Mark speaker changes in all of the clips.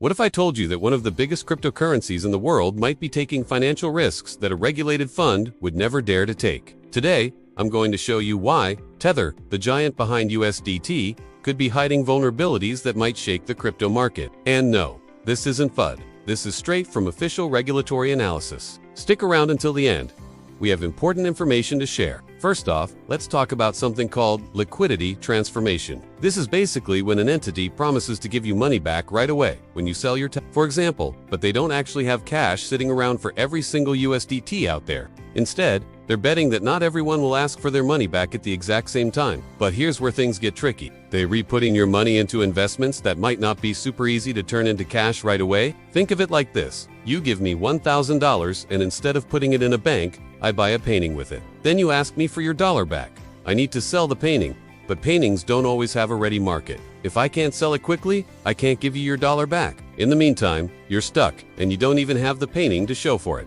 Speaker 1: What if I told you that one of the biggest cryptocurrencies in the world might be taking financial risks that a regulated fund would never dare to take? Today, I'm going to show you why Tether, the giant behind USDT, could be hiding vulnerabilities that might shake the crypto market. And no, this isn't FUD. This is straight from official regulatory analysis. Stick around until the end. We have important information to share. First off, let's talk about something called liquidity transformation. This is basically when an entity promises to give you money back right away when you sell your for example, but they don't actually have cash sitting around for every single USDT out there. Instead, they're betting that not everyone will ask for their money back at the exact same time. But here's where things get tricky. They re-putting your money into investments that might not be super easy to turn into cash right away. Think of it like this. You give me $1,000 and instead of putting it in a bank, I buy a painting with it. Then you ask me for your dollar back. I need to sell the painting, but paintings don't always have a ready market. If I can't sell it quickly, I can't give you your dollar back. In the meantime, you're stuck and you don't even have the painting to show for it.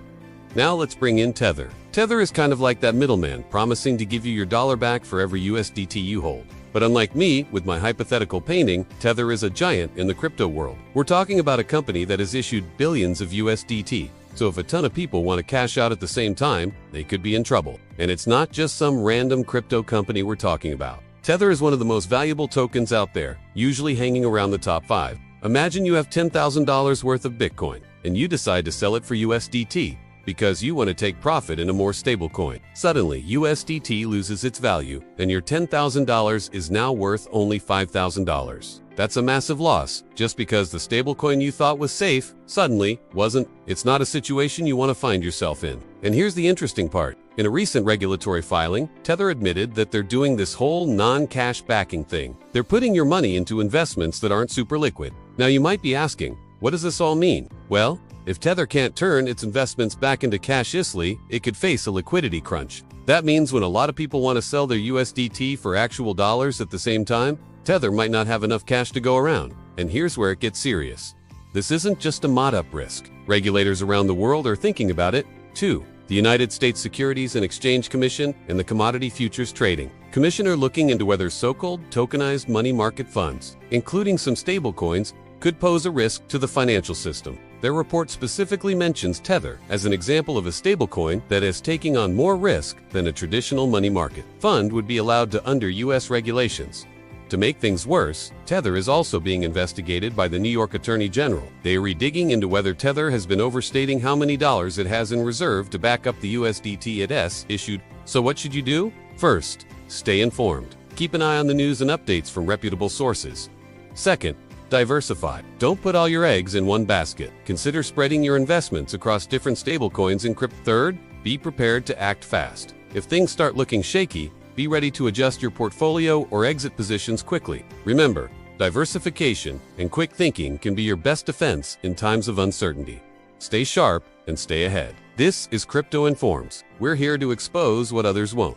Speaker 1: Now let's bring in Tether. Tether is kind of like that middleman promising to give you your dollar back for every USDT you hold. But unlike me, with my hypothetical painting, Tether is a giant in the crypto world. We're talking about a company that has issued billions of USDT. So if a ton of people want to cash out at the same time, they could be in trouble. And it's not just some random crypto company we're talking about. Tether is one of the most valuable tokens out there, usually hanging around the top 5. Imagine you have $10,000 worth of Bitcoin, and you decide to sell it for USDT. Because you want to take profit in a more stable coin. Suddenly, USDT loses its value, and your $10,000 is now worth only $5,000. That's a massive loss, just because the stablecoin you thought was safe suddenly wasn't. It's not a situation you want to find yourself in. And here's the interesting part. In a recent regulatory filing, Tether admitted that they're doing this whole non-cash backing thing. They're putting your money into investments that aren't super liquid. Now you might be asking, what does this all mean? Well, if Tether can't turn its investments back into cash easily, it could face a liquidity crunch. That means when a lot of people want to sell their USDT for actual dollars at the same time, Tether might not have enough cash to go around. And here's where it gets serious. This isn't just a mod-up risk. Regulators around the world are thinking about it, too. The United States Securities and Exchange Commission and the Commodity Futures Trading Commission are looking into whether so-called tokenized money market funds, including some stablecoins, could pose a risk to the financial system. Their report specifically mentions Tether as an example of a stablecoin that is taking on more risk than a traditional money market fund would be allowed to under U.S. regulations. To make things worse, Tether is also being investigated by the New York Attorney General. They are redigging into whether Tether has been overstating how many dollars it has in reserve to back up the USDT it has issued. So what should you do? First, stay informed. Keep an eye on the news and updates from reputable sources. Second, diversify. Don't put all your eggs in one basket. Consider spreading your investments across different stablecoins and crypto. Third, be prepared to act fast. If things start looking shaky, be ready to adjust your portfolio or exit positions quickly. Remember, diversification and quick thinking can be your best defense in times of uncertainty. Stay sharp and stay ahead. This is Crypto Informs. We're here to expose what others won't.